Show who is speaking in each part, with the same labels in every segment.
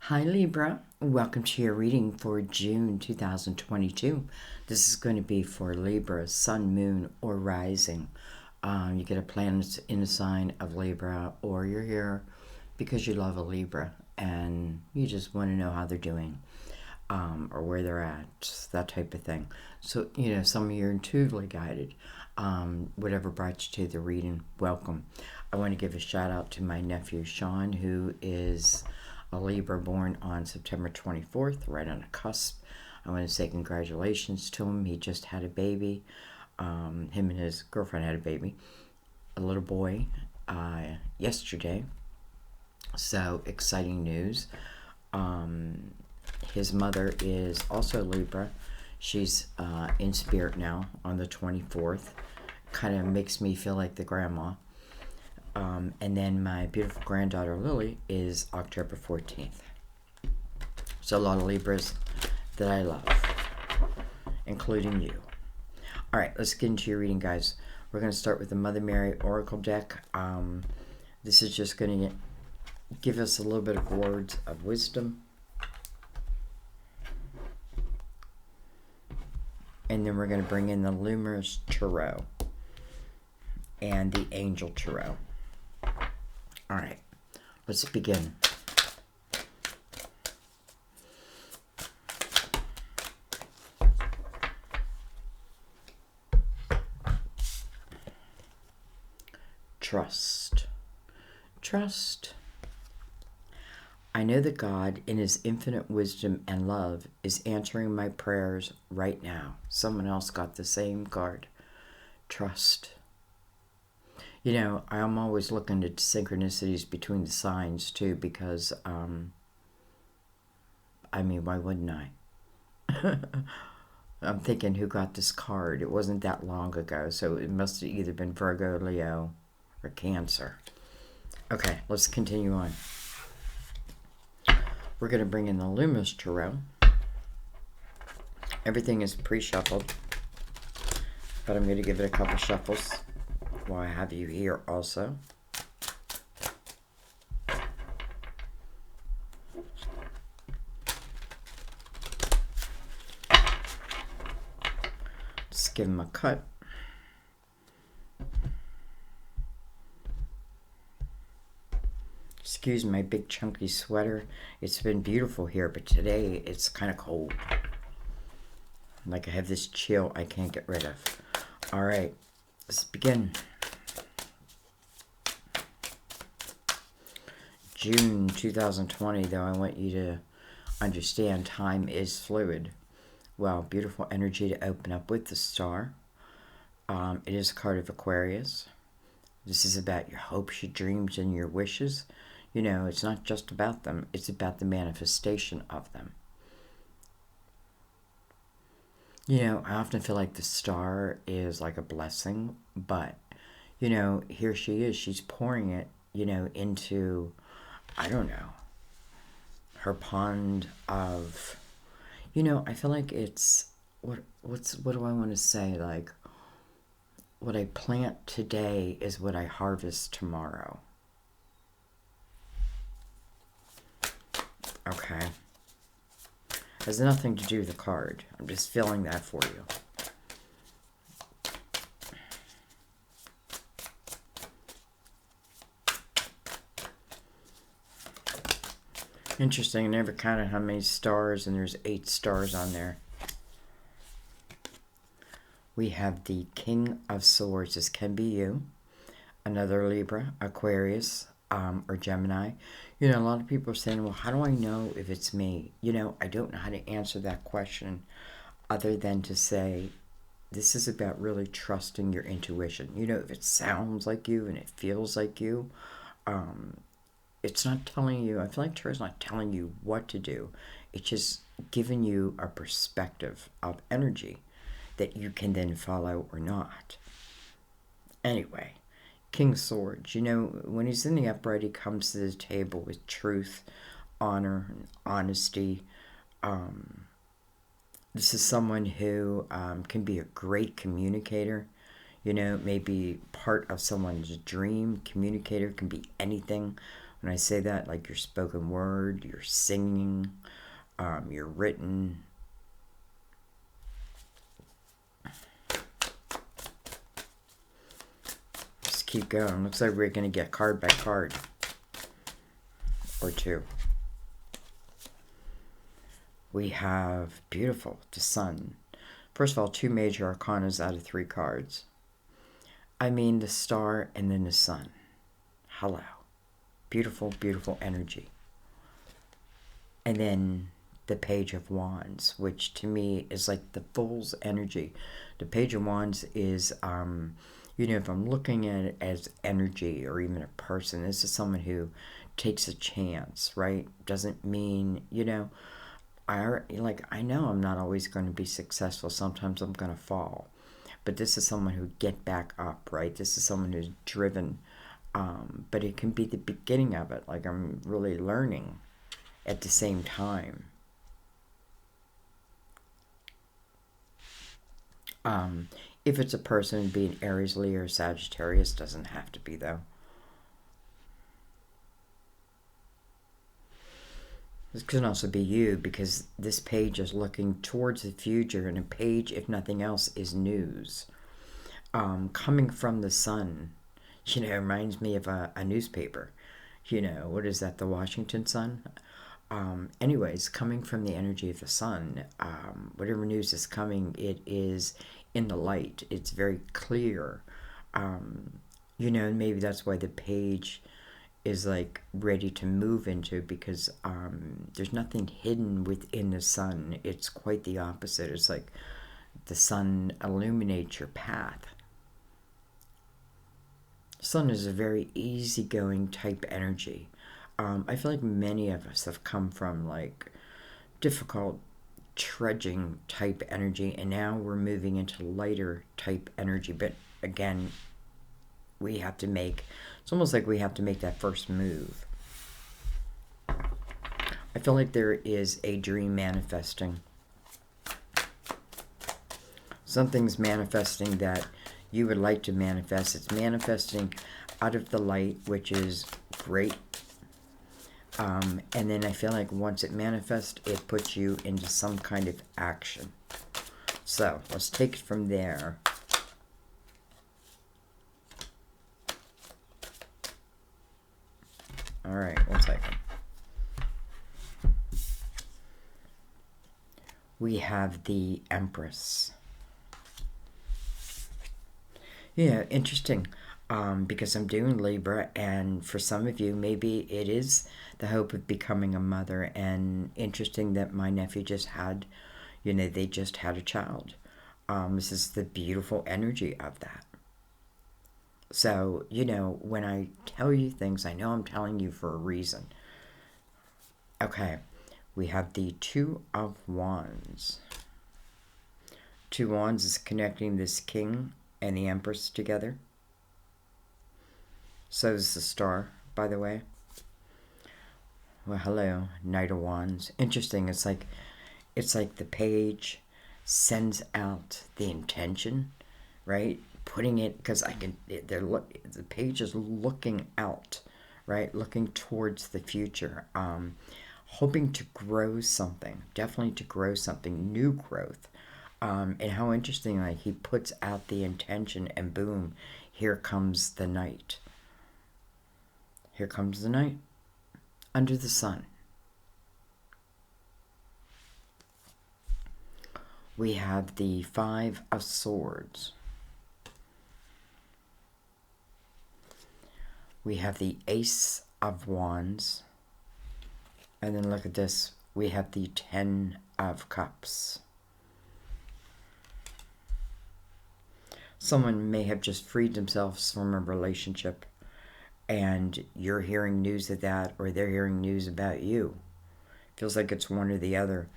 Speaker 1: Hi Libra, welcome to your reading for June 2022. This is going to be for Libra, Sun, Moon, or Rising. You get a planet in a sign of Libra, or you're here because you love a Libra and you just want to know how they're doing or where they're at, that type of thing. So, some of you are intuitively guided. Whatever brought you to the reading, welcome. I want to give a shout out to my nephew Sean, who is a Libra born on September 24th, right on the cusp. I want to say congratulations to him. He just had a baby. Him and his girlfriend had a baby, a little boy, yesterday. So exciting news. His mother is also Libra. She's in spirit now on the 24th. Kind of makes me feel like the grandma. And then my beautiful granddaughter Lily is October 14th. So a lot of Libras that I love, including you. All right, let's get into your reading, guys. We're going to start with the Mother Mary Oracle deck. This is just going to give us a little bit of words of wisdom. And then we're going to bring in the Luminous Tarot and the Angel Tarot. All right, let's begin. Trust. Trust. I know that God, in His infinite wisdom and love, is answering my prayers right now. Someone else got the same card. Trust. I'm always looking at synchronicities between the signs, too, because, why wouldn't I? I'm thinking, who got this card? It wasn't that long ago, so it must have either been Virgo, Leo, or Cancer. Okay, let's continue on. We're going to bring in the Luminous Tarot. Everything is pre-shuffled, but I'm going to give it a couple shuffles while I have you here also. Just give them a cut. Excuse my big chunky sweater. It's been beautiful here, but today it's kind of cold. Like I have this chill I can't get rid of. All right, let's begin. June 2020, though, I want you to understand time is fluid. Well, beautiful energy to open up with the star. It is a card of Aquarius. This is about your hopes, your dreams, and your wishes. It's not just about them. It's about the manifestation of them. I often feel like the star is like a blessing, but, here she is. She's pouring it, into, I don't know, her pond of, I feel like it's, what do I want to say? Like, what I plant today is what I harvest tomorrow. Okay. Has nothing to do with the card. I'm just feeling that for you. Interesting. I never counted how many stars, and there's 8 stars on there. We have the King of Swords. This can be you. Another Libra, Aquarius, or Gemini. A lot of people are saying, well, how do I know if it's me? I don't know how to answer that question other than to say, this is about really trusting your intuition. If it sounds like you and it feels like you, it's not telling you, I feel like Tarot's not telling you what to do. It's just giving you a perspective of energy that you can then follow or not. Anyway, King of Swords, when he's in the upright, he comes to the table with truth, honor, and honesty. This is someone who can be a great communicator. Maybe part of someone's dream. Communicator can be anything. When I say that, like your spoken word, your singing, your written. Just keep going. Looks like we're going to get card by card. Or two. We have, beautiful, the Sun. First of all, 2 major arcanas out of 3 cards. I mean the Star and then the Sun. Hello. Beautiful, beautiful energy. And then the Page of Wands, which to me is like the Fool's energy. The Page of Wands is, you know, if I'm looking at it as energy or even a person, this is someone who takes a chance, right? Doesn't mean, you know, I know I'm not always going to be successful. Sometimes I'm going to fall. But this is someone who get back up, right? This is someone who's driven. But it can be the beginning of it. Like I'm really learning at the same time. If it's a person, be an Aries, Leo, or Sagittarius, doesn't have to be though. This could also be you, because this page is looking towards the future, and a page, if nothing else, is news. Coming from the Sun, you know, reminds me of a newspaper. You know, what is that, the Washington Sun? Anyways, coming from the energy of the Sun, whatever news is coming, it is in the light. It's very clear. You know, maybe that's why the page is like ready to move into, because there's nothing hidden within the Sun. It's quite the opposite. It's like the Sun illuminates your path. Sun is a very easygoing type energy. I feel like many of us have come from like difficult, trudging type energy, and now we're moving into lighter type energy. But again, we have to make, it's almost like we have to make that first move. I feel like there is a dream manifesting. Something's manifesting that you would like to manifest. It's manifesting out of the light, which is great. And then I feel like once it manifests, it puts you into some kind of action. So let's take it from there. All right, 1 second. We have the Empress. Yeah, interesting. Because I'm doing Libra, and for some of you, maybe it is the hope of becoming a mother. And interesting that my nephew just had, you know, they just had a child. This is the beautiful energy of that. So, you know, when I tell you things, I know I'm telling you for a reason. Okay, we have the Two of Wands. 2 Wands is connecting this King and the Empress together. So is the Star, by the way. Well, hello, Knight of Wands. Interesting. It's like the page sends out the intention, right? Putting it, because the page is looking out, right? Looking towards the future, hoping to grow something, definitely to grow something, new growth. And how interesting, like he puts out the intention, and boom, here comes the Knight. Here comes the Knight under the Sun. We have the 5 of Swords. We have the Ace of Wands. And then look at this. We have the 10 of Cups. Someone may have just freed themselves from a relationship, and you're hearing news of that, or they're hearing news about you. Feels like it's one or the other.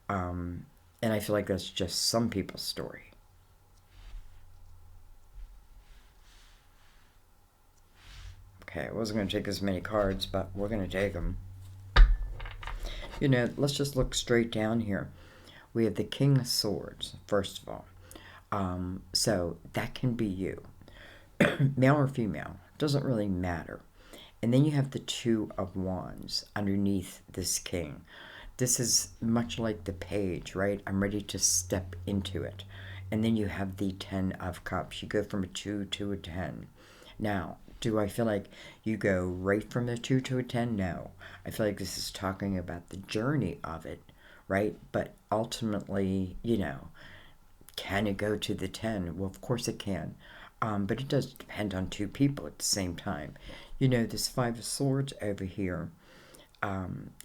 Speaker 1: And I feel like that's just some people's story. Okay, I wasn't going to take as many cards, but we're going to take them. You know, let's just look straight down here. We have the King of Swords, first of all. So that can be you. Male or female, doesn't really matter. And then you have the Two of Wands underneath this king. This is much like the Page, right? I'm ready to step into it. And then you have the Ten of Cups. You go from a 2 to a 10. Now, do I feel like you go right from the 2 to a 10? No. I feel like this is talking about the journey of it, right? But ultimately, can it go to the 10? Well, of course it can. But it does depend on two people at the same time. This Five of Swords over here,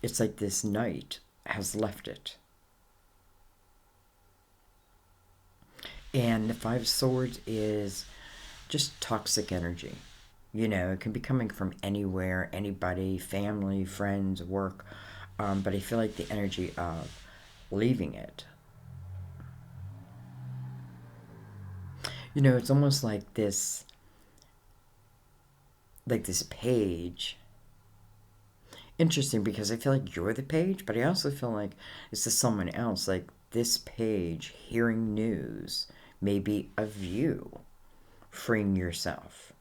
Speaker 1: it's like this knight has left it. And the Five of Swords is just toxic energy. It can be coming from anywhere, anybody, family, friends, work. But I feel like the energy of leaving it. It's almost like this page. Interesting, because I feel like you're the page, but I also feel like this is someone else. Like this page hearing news, maybe of you freeing yourself.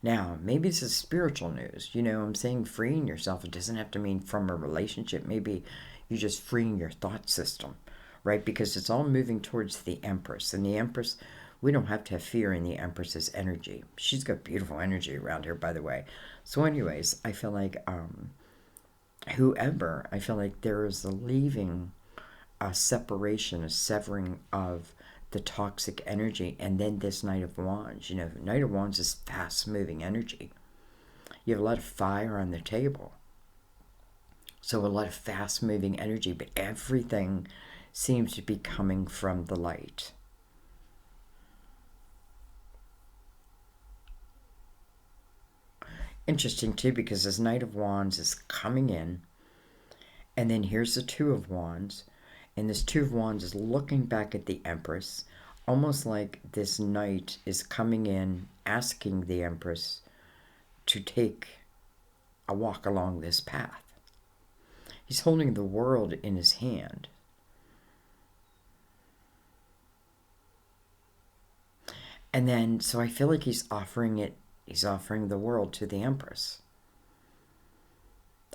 Speaker 1: Now, maybe this is spiritual news. I'm saying freeing yourself. It doesn't have to mean from a relationship. Maybe you're just freeing your thought system, right? Because it's all moving towards the Empress. And the Empress, we don't have to have fear in the Empress's energy. She's got beautiful energy around her, by the way. So anyways, I feel like whoever, I feel like there is a leaving, a separation, a severing of the toxic energy. And then this Knight of Wands. Knight of Wands is fast-moving energy. You have a lot of fire on the table. So a lot of fast-moving energy, but everything seems to be coming from the light. Interesting, too, because this Knight of Wands is coming in, and then here's the Two of Wands, and this Two of Wands is looking back at the Empress, almost like this knight is coming in, asking the Empress to take a walk along this path. He's holding the world in his hand. And then, so I feel like he's offering the world to the Empress.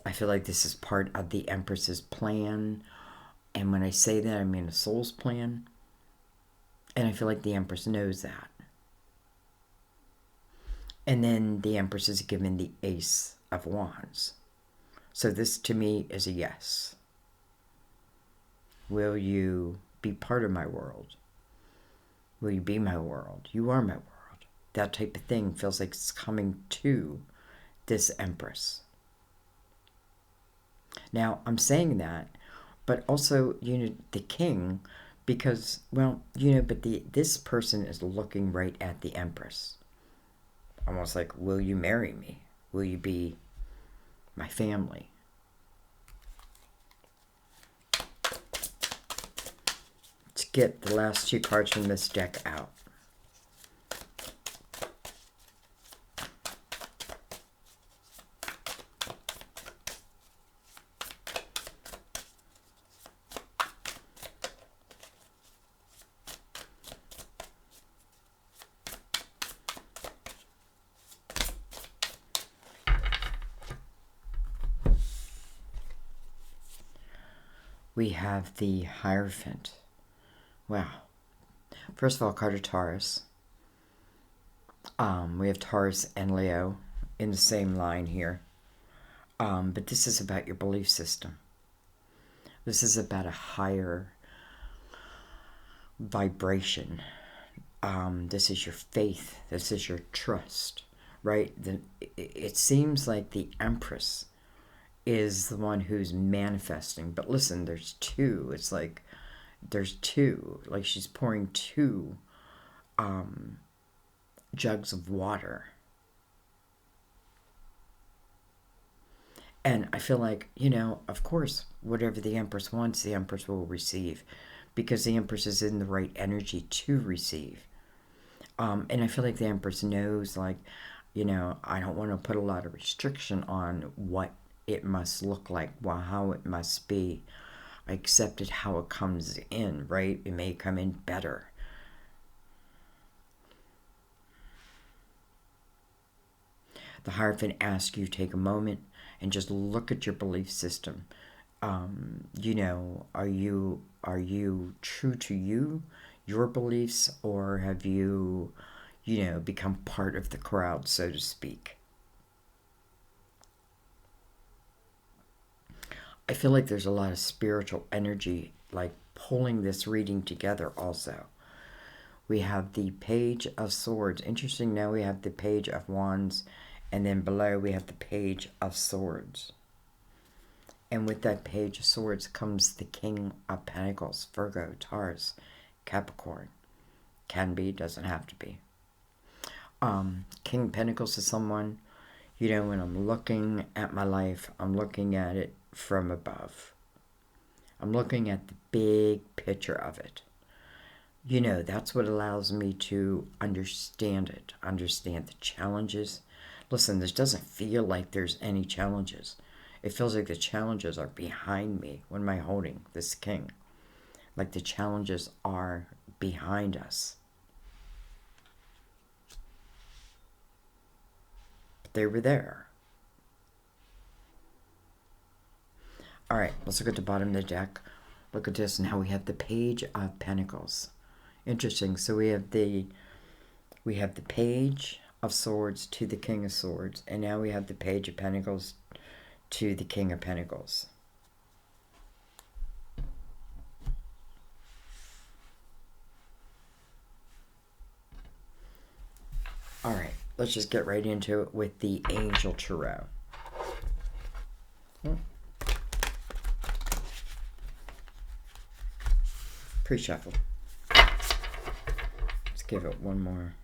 Speaker 1: I feel like this is part of the Empress's plan. And when I say that, I mean a soul's plan. And I feel like the Empress knows that. And then the Empress is given the Ace of Wands. So this, to me, is a yes. Will you be part of my world? Will you be my world? You are my world. That type of thing feels like it's coming to this Empress. Now, I'm saying that, but also, the king, because, well, but this person is looking right at the Empress. Almost like, will you marry me? Will you be my family? Let's get the last two cards from this deck out. We have the Hierophant. Wow. First of all, card of Taurus. We have Taurus and Leo in the same line here. But this is about your belief system. This is about a higher vibration. This is your faith. This is your trust, right? It seems like the Empress is the one who's manifesting. But listen, there's two. It's like there's two. Like she's pouring two jugs of water. And I feel like, of course, whatever the Empress wants, the Empress will receive. Because the Empress is in the right energy to receive. And I feel like the Empress knows, like, I don't want to put a lot of restriction on what it must look like, well, how it must be. I accept it how it comes in, right? It may come in better. The Hierophant asks you to take a moment and just look at your belief system. You know, are you true to your beliefs, or have you, you know, become part of the crowd, so to speak? I feel like there's a lot of spiritual energy, like pulling this reading together also. We have the Page of Swords. Interesting, now we have the Page of Wands, and then below we have the Page of Swords. And with that Page of Swords comes the King of Pentacles, Virgo, Taurus, Capricorn. Can be, doesn't have to be. King of Pentacles is someone, you know, when I'm looking at my life, I'm looking at it from above. I'm looking at the big picture of it. You know, that's what allows me to understand it, understand the challenges. Listen, this doesn't feel like there's any challenges. It feels like the challenges are behind me when I'm holding this king. Like the challenges are behind us. But they were there. All right, let's look at the bottom of the deck. Look at this. Now we have the Page of Pentacles. Interesting. So we have the Page of Swords to the King of Swords, and now we have the Page of Pentacles to the King of Pentacles. All right, let's just get right into it with the Angel Tarot. Pre-shuffle. Let's give it one more.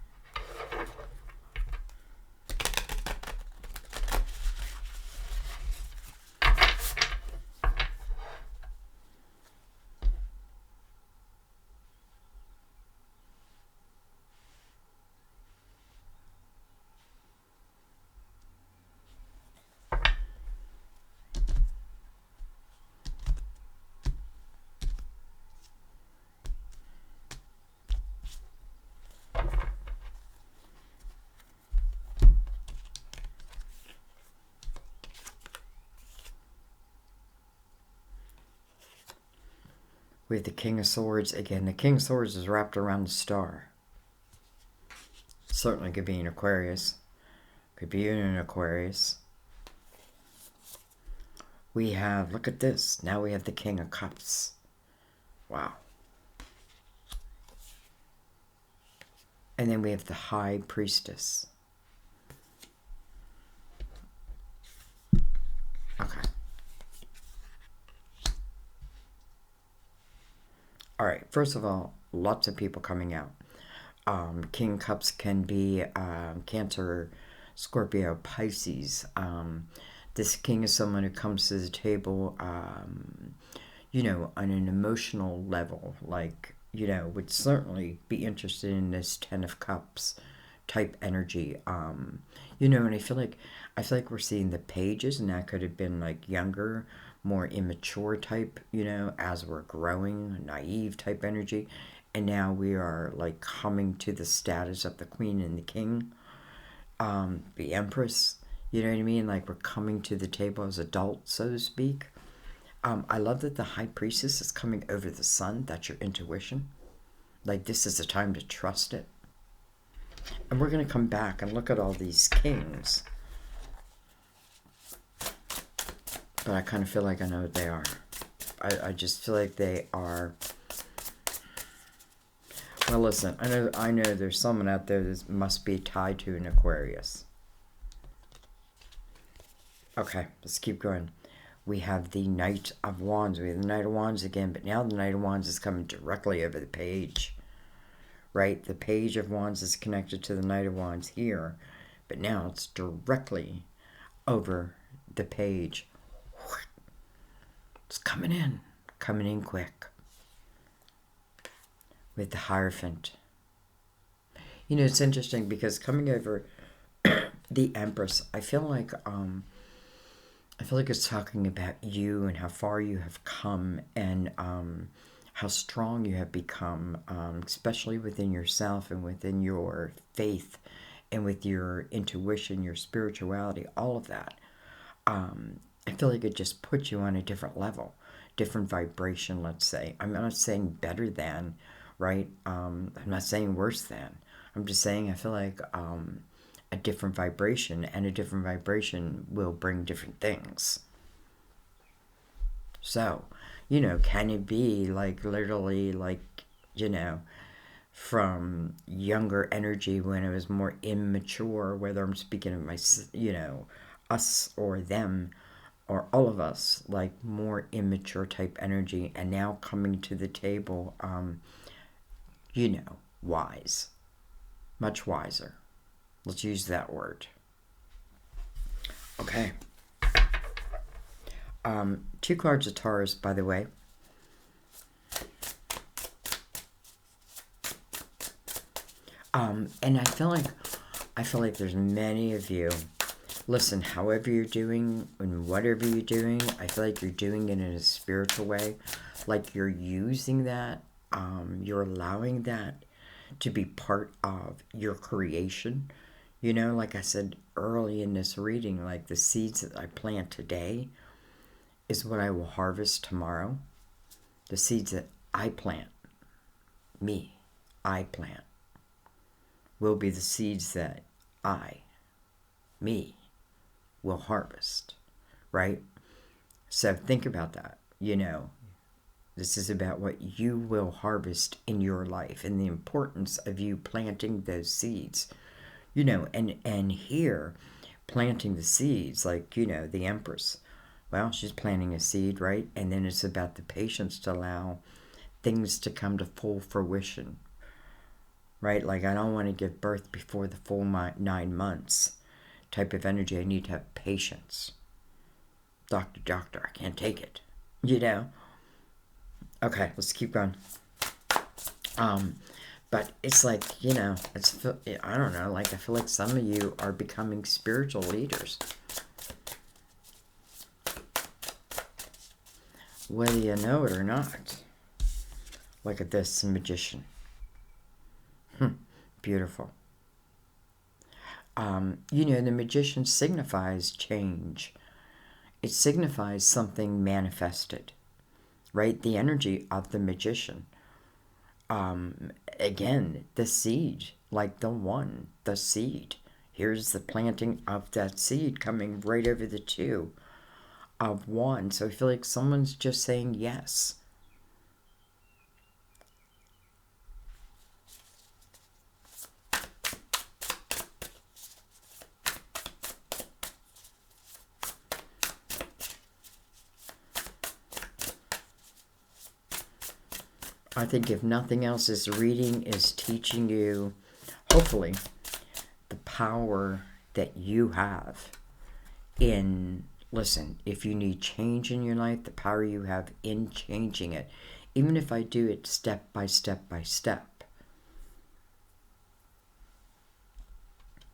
Speaker 1: With the King of Swords, again, the King of Swords is wrapped around the star. Certainly could be an Aquarius. Could be in an Aquarius. We have, look at this. Now we have the King of Cups. Wow. And then we have the High Priestess. Okay. All right, first of all, lots of people coming out. King Cups can be Cancer, Scorpio, Pisces. This king is someone who comes to the table, you know, on an emotional level, like, you know, would certainly be interested in this Ten of Cups type energy. You know, and I feel like we're seeing the pages, and that could have been like younger, more immature type, you know, as we're growing, naive type energy. And now we are like coming to the status of the Queen and the King, the Empress, you know what I mean? Like we're coming to the table as adults, so to speak. I love that the High Priestess is coming over the Sun. That's your intuition. Like this is the time to trust it. And we're going to come back and look at all these kings. But I kind of feel like I know what they are. I just feel like they are... Well, listen, I know there's someone out there that must be tied to an Aquarius. Okay, let's keep going. We have the Knight of Wands. We have the Knight of Wands again, but now the Knight of Wands is coming directly over the page. Right? The Page of Wands is connected to the Knight of Wands here, but now it's directly over the page. It's coming in quick. With the Hierophant. You know, it's interesting because coming over the Empress, I feel like it's talking about you and how far you have come, and how strong you have become, especially within yourself and within your faith and with your intuition, your spirituality, all of that. I feel like it just puts you on a different level, different vibration, let's say. I'm not saying better than, right? I'm not saying worse than. I'm just saying I feel like a different vibration, and a different vibration will bring different things. So, can it be like literally like, from younger energy when it was more immature, whether I'm speaking of my, us or them or all of us, like more immature type energy, and now coming to the table, wise, much wiser. Let's use that word. Okay. 2 cards of Taurus, by the way. And I feel like there's many of you. Listen, however you're doing and whatever you're doing, I feel like you're doing it in a spiritual way. Like you're using that, you're allowing that to be part of your creation. Like I said early in this reading, like the seeds that I plant today is what I will harvest tomorrow. The seeds that I plant, I plant, will be the seeds that me, will harvest, right? So think about that. This is about what you will harvest in your life, and the importance of you planting those seeds. And here, planting the seeds, like, the Empress, well, she's planting a seed, right? And then it's about the patience to allow things to come to full fruition, right? Like, I don't want to give birth before the full 9 months type of energy. I need to have patience. Doctor, I can't take it, Okay, let's keep going. But it's like, I don't know, like I feel like some of you are becoming spiritual leaders. Whether you know it or not. Look at this, magician. Beautiful. The magician signifies change. It signifies something manifested, right? The energy of the magician. Again, the seed, like the seed. Here's the planting of that seed coming right over the 2 of Wands. So I feel like someone's just saying yes. I think if nothing else, this reading is teaching you, hopefully, the power that you have in, listen, if you need change in your life, the power you have in changing it. Even if I do it step by step by step.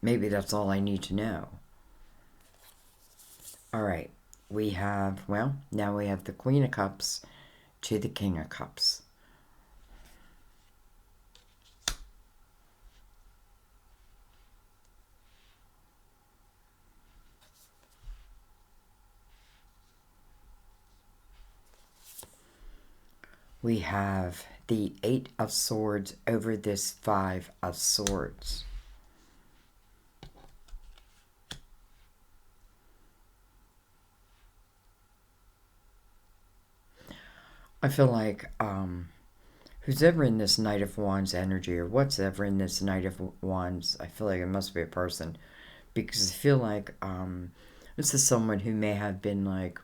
Speaker 1: Maybe that's all I need to know. All right. We have, now we have the Queen of Cups to the King of Cups. We have the 8 of Swords over this 5 of Swords. I feel like who's ever in this Knight of Wands energy, or what's ever in this Knight of Wands, I feel like it must be a person. Because I feel like this is someone who may have been like,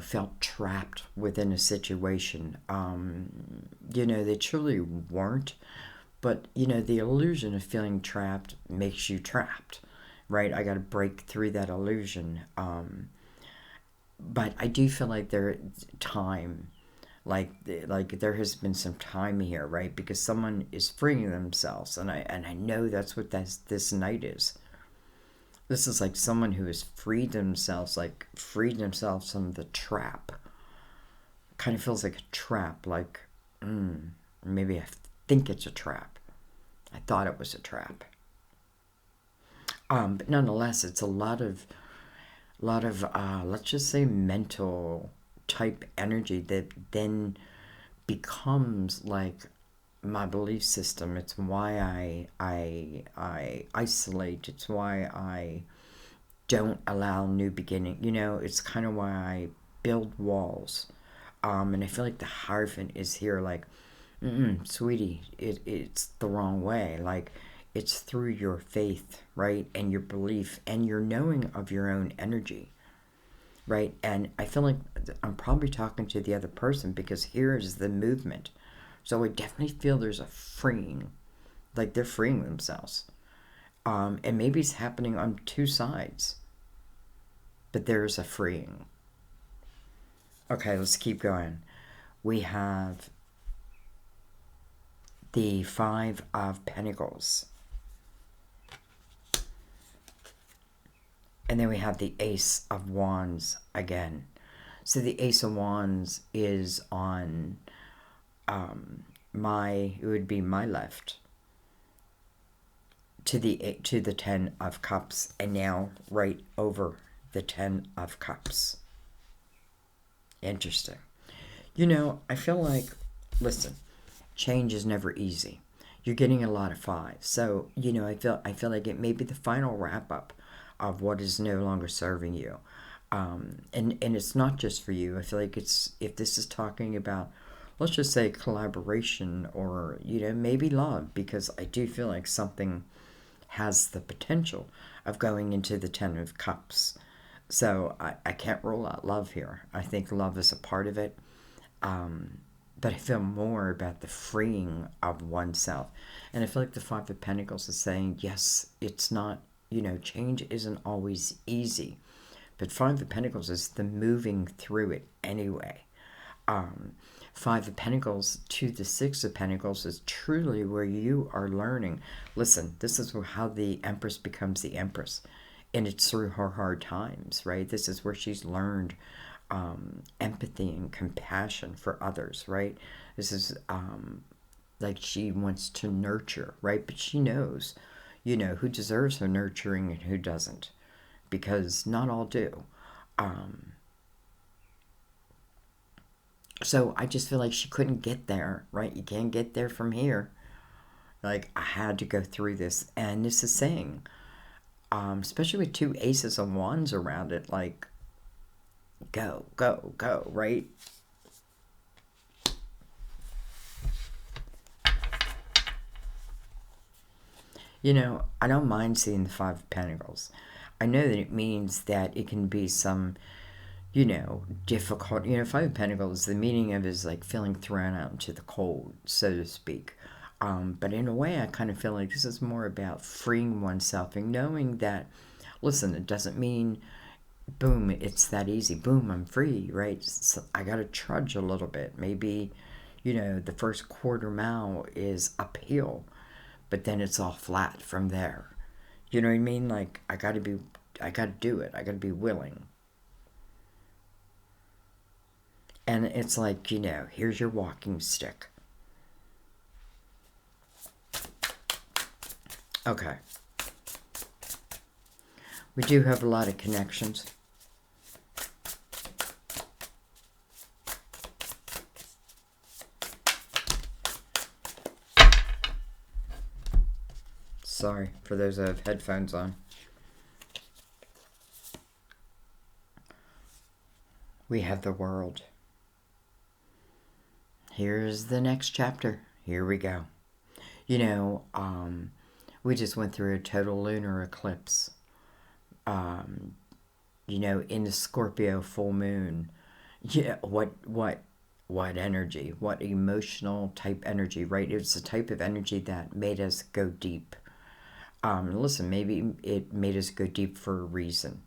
Speaker 1: felt trapped within a situation. They truly weren't. But, the illusion of feeling trapped makes you trapped, right? I got to break through that illusion. But I do feel like there time, like there has been some time here, right? Because someone is freeing themselves, and I know that's what this Knight is. This is like someone who has freed themselves from the trap. Kind of feels like a trap, like, maybe I think it's a trap. I thought it was a trap. But nonetheless, it's a lot of let's just say mental type energy that then becomes like my belief system. It's why I isolate. It's why I don't allow new beginning. You know, it's kind of why I build walls. And I feel like the Hierophant is here like, sweetie, it's the wrong way. Like, it's through your faith, right? And your belief and your knowing of your own energy, right? And I feel like I'm probably talking to the other person because here is the movement. So I definitely feel there's a freeing, like they're freeing themselves. And maybe it's happening on two sides, but there's a freeing. Okay, let's keep going. We have the Five of Pentacles. And then we have the Ace of Wands again. So the Ace of Wands is on it would be my left to the Ten of Cups, and now right over the Ten of Cups. Interesting. You know, I feel like, listen, change is never easy. You're getting a lot of fives. So, you know, I feel like it may be the final wrap up of what is no longer serving you. And it's not just for you. I feel like if this is talking about, let's just say collaboration or, you know, maybe love, because I do feel like something has the potential of going into the Ten of Cups. So I can't rule out love here. I think love is a part of it. But I feel more about the freeing of oneself. And I feel like the Five of Pentacles is saying, yes, it's not, you know, change isn't always easy. But Five of Pentacles is the moving through it anyway. Five of Pentacles to the Six of Pentacles is truly where you are learning. Listen, this is how the Empress becomes the Empress. And it's through her hard times, right? This is where she's learned empathy and compassion for others, right? This is like she wants to nurture, right? But she knows, you know, who deserves her nurturing and who doesn't, because not all do. So I just feel like she couldn't get there, right? You can't get there from here. Like, I had to go through this. And this is saying, especially with two aces of wands around it, like, go, go, go, right? You know, I don't mind seeing the Five of Pentacles. I know that it means that it can be some, you know, difficult. You know, Five of Pentacles, the meaning of it is like feeling thrown out into the cold, so to speak. But in a way, I kind of feel like this is more about freeing oneself and knowing that, listen, it doesn't mean, boom, it's that easy. Boom, I'm free, right? So I got to trudge a little bit. Maybe, you know, the first quarter mile is uphill, but then it's all flat from there. You know what I mean? Like, I got to do it. I got to be willing. And it's like, you know, here's your walking stick. Okay. We do have a lot of connections. Sorry for those that have headphones on. We have the World. Here's the next chapter. Here we go. You know, we just went through a total lunar eclipse. You know, in the Scorpio full moon. Yeah, what energy? What emotional type energy, right? It was the type of energy that made us go deep. Listen, maybe it made us go deep for a reason.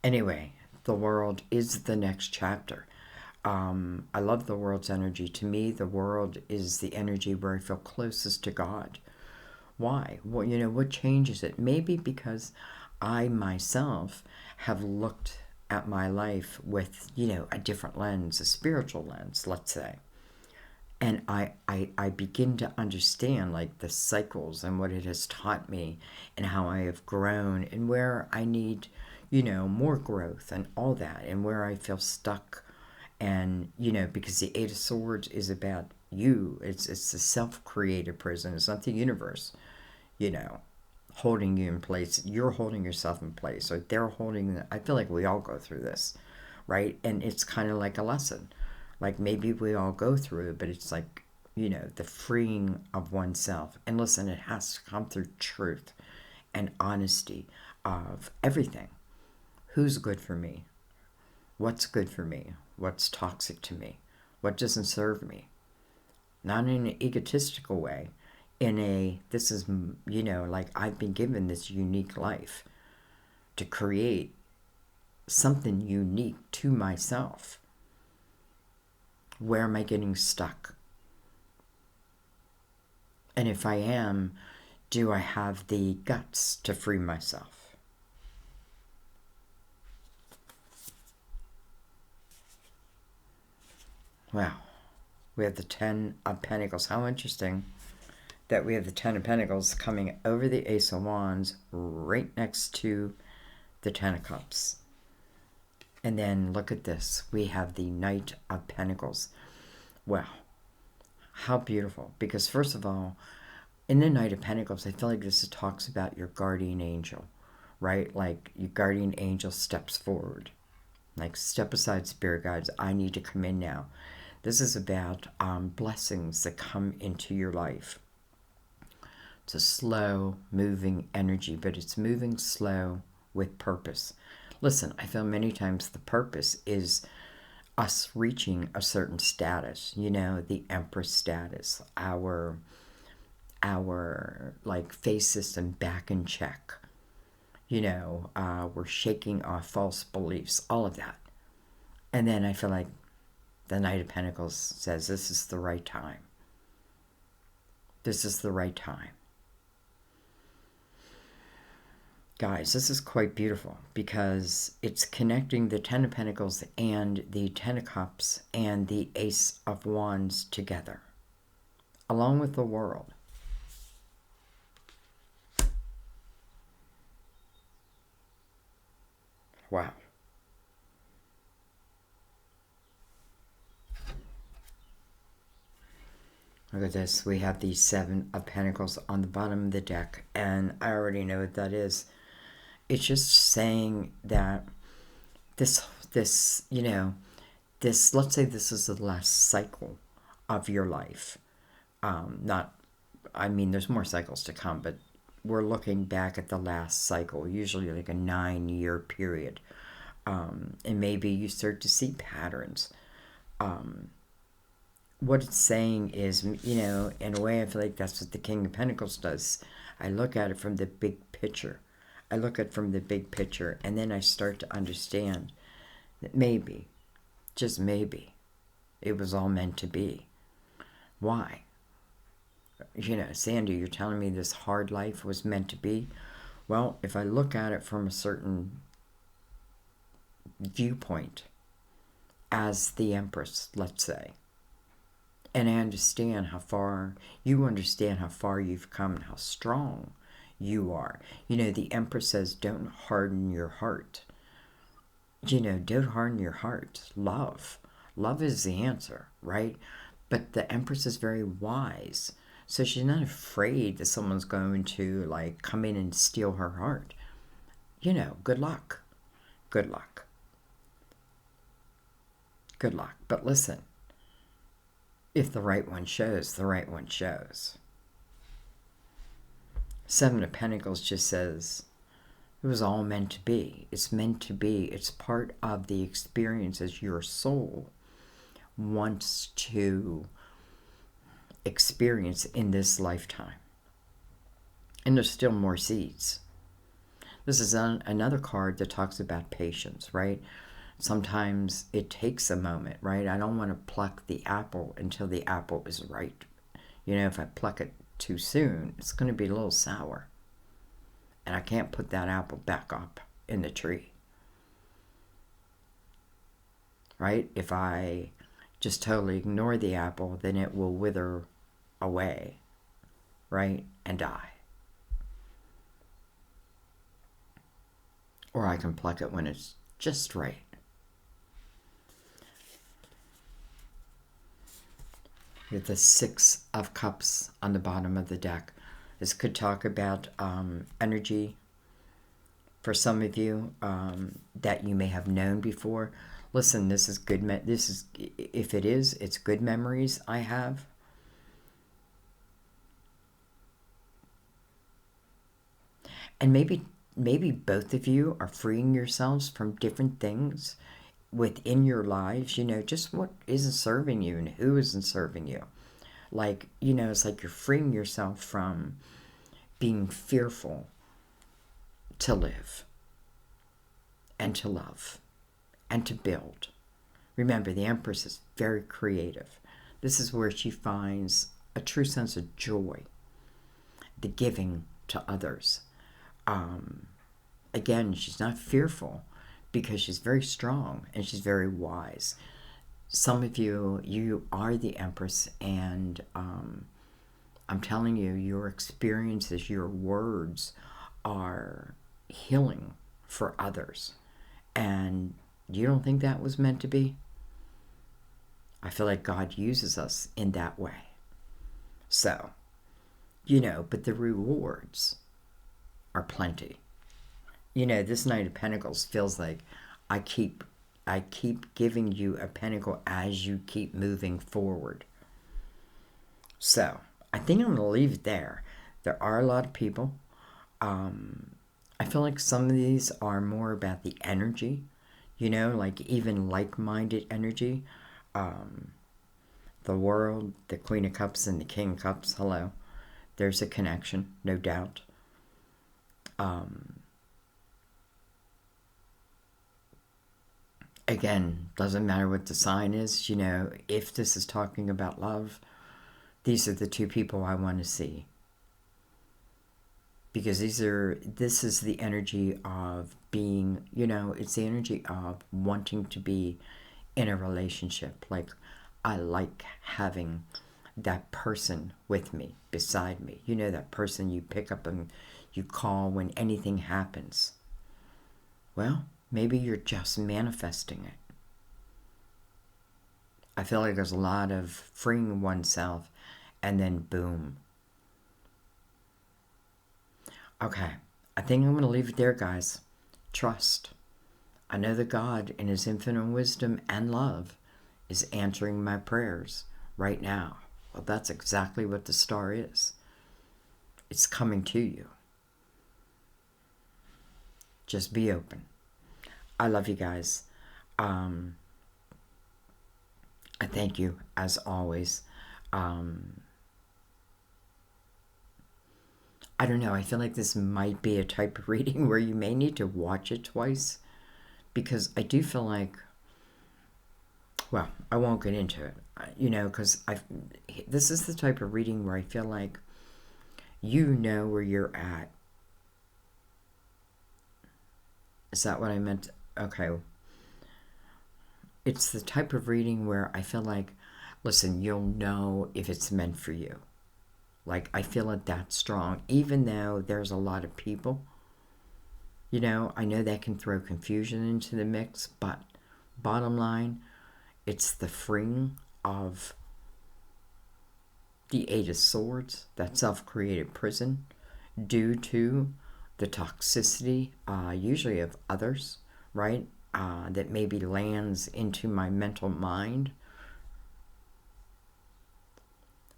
Speaker 1: Anyway, the World is the next chapter. I love the World's energy. To me, the World is the energy where I feel closest to God. Why? Well, you know, what changes it? Maybe because I myself have looked at my life with, you know, a different lens, a spiritual lens, let's say. And I begin to understand like the cycles and what it has taught me and how I have grown and where I need, more growth and all that, and where I feel stuck. And, because the Eight of Swords is about you. It's the self-created prison. It's not the universe, you know, holding you in place. You're holding yourself in place, or they're holding. I feel like we all go through this, right? And it's kind of like a lesson. Like maybe we all go through it, but it's like, the freeing of oneself. And listen, it has to come through truth and honesty of everything. Who's good for me? What's good for me? What's toxic to me? What doesn't serve me? Not in an egotistical way, this is, like I've been given this unique life to create something unique to myself. Where am I getting stuck? And if I am, do I have the guts to free myself? Wow. We have the Ten of Pentacles. How interesting that we have the Ten of Pentacles coming over the Ace of Wands right next to the Ten of Cups. And then look at this. We have the Knight of Pentacles. Wow. How beautiful. Because first of all, in the Knight of Pentacles, I feel like this talks about your guardian angel, right? Like your guardian angel steps forward. Like, step aside, spirit guides. I need to come in now. This is about blessings that come into your life. It's a slow moving energy, but it's moving slow with purpose. Listen, I feel many times the purpose is us reaching a certain status, the Empress status, our like face system back in check. We're shaking off false beliefs, all of that. And then I feel like the Knight of Pentacles says this is the right time. This is the right time. Guys, this is quite beautiful because it's connecting the Ten of Pentacles and the Ten of Cups and the Ace of Wands together, along with the World. Wow. Look at this. We have the Seven of Pentacles on the bottom of the deck, and I already know what that is. It's just saying that this, let's say this is the last cycle of your life. There's more cycles to come, but we're looking back at the last cycle, usually like a 9-year period. And maybe you start to see patterns. What it's saying is, in a way, I feel like that's what the King of Pentacles does. I look at it from the big picture. And then I start to understand that maybe, just maybe, it was all meant to be. Why? Sandy, you're telling me this hard life was meant to be? Well, if I look at it from a certain viewpoint, as the Empress, let's say, and I understand how far you've come and how strong you are. The Empress says, don't harden your heart. Don't harden your heart. Love is the answer, right? But the Empress is very wise. So she's not afraid that someone's going to like come in and steal her heart. Good luck. Good luck. Good luck. But listen, if the right one shows, the right one shows. Seven of Pentacles just says, it was all meant to be. It's meant to be. It's part of the experiences your soul wants to experience in this lifetime. And there's still more seeds. This is another card that talks about patience, right? Sometimes it takes a moment, right? I don't want to pluck the apple until the apple is ripe. If I pluck it too soon, it's going to be a little sour. And I can't put that apple back up in the tree. Right? If I just totally ignore the apple, then it will wither away, right, and die. Or I can pluck it when it's just right. With the Six of Cups on the bottom of the deck. This could talk about energy for some of you that you may have known before. Listen, this is good. If it is, it's good memories I have. And maybe both of you are freeing yourselves from different things within your lives, just what isn't serving you and who isn't serving you. Like, it's like you're freeing yourself from being fearful to live and to love and to build. Remember, the Empress is very creative. This is where she finds a true sense of joy, the giving to others. Again, she's not fearful because she's very strong and she's very wise. Some of you are the Empress, and I'm telling you, your experiences, your words are healing for others. And you don't think that was meant to be? I feel like God uses us in that way. So, but the rewards are plenty. This Knight of Pentacles feels like I keep giving you a pentacle as you keep moving forward. So, I think I'm going to leave it there. There are a lot of people. I feel like some of these are more about the energy, like even like-minded energy. The World, the Queen of Cups, and the King of Cups. Hello. There's a connection, no doubt. Again, doesn't matter what the sign is, if this is talking about love, these are the two people I want to see. Because this is the energy of being, it's the energy of wanting to be in a relationship. Like, I like having that person with me, beside me. That person you pick up and you call when anything happens. Well, maybe you're just manifesting it. I feel like there's a lot of freeing oneself and then boom. Okay, I think I'm going to leave it there, guys. Trust. I know that God, in His infinite wisdom and love, is answering my prayers right now. Well, that's exactly what the star is. It's coming to you. Just be open. I love you guys. I thank you, as always. I don't know, I feel like this might be a type of reading where you may need to watch it twice, because I do feel like, well, I won't get into it, because this is the type of reading where I feel like you know where you're at. Is that what I meant? Okay. It's the type of reading where I feel like, listen, you'll know if it's meant for you. Like, I feel it that strong, even though there's a lot of people. I know that can throw confusion into the mix, but bottom line, it's the freeing of the Eight of Swords, that self-created prison, due to the toxicity, usually of others, right? That maybe lands into my mental mind.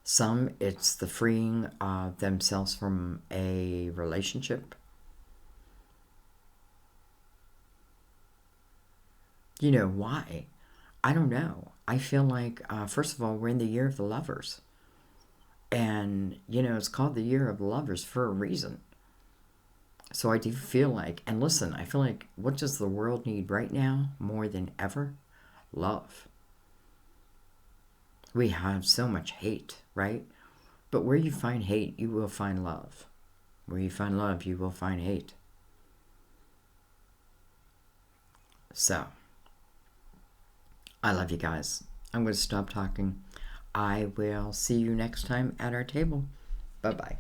Speaker 1: Some, it's the freeing of themselves from a relationship. Why? I don't know. I feel like, first of all, we're in the year of the lovers. And, it's called the year of the lovers for a reason. So I do feel like, and listen, I feel like, what does the world need right now more than ever? Love. We have so much hate, right? But where you find hate, you will find love. Where you find love, you will find hate. So, I love you guys. I'm going to stop talking. I will see you next time at our table. Bye-bye.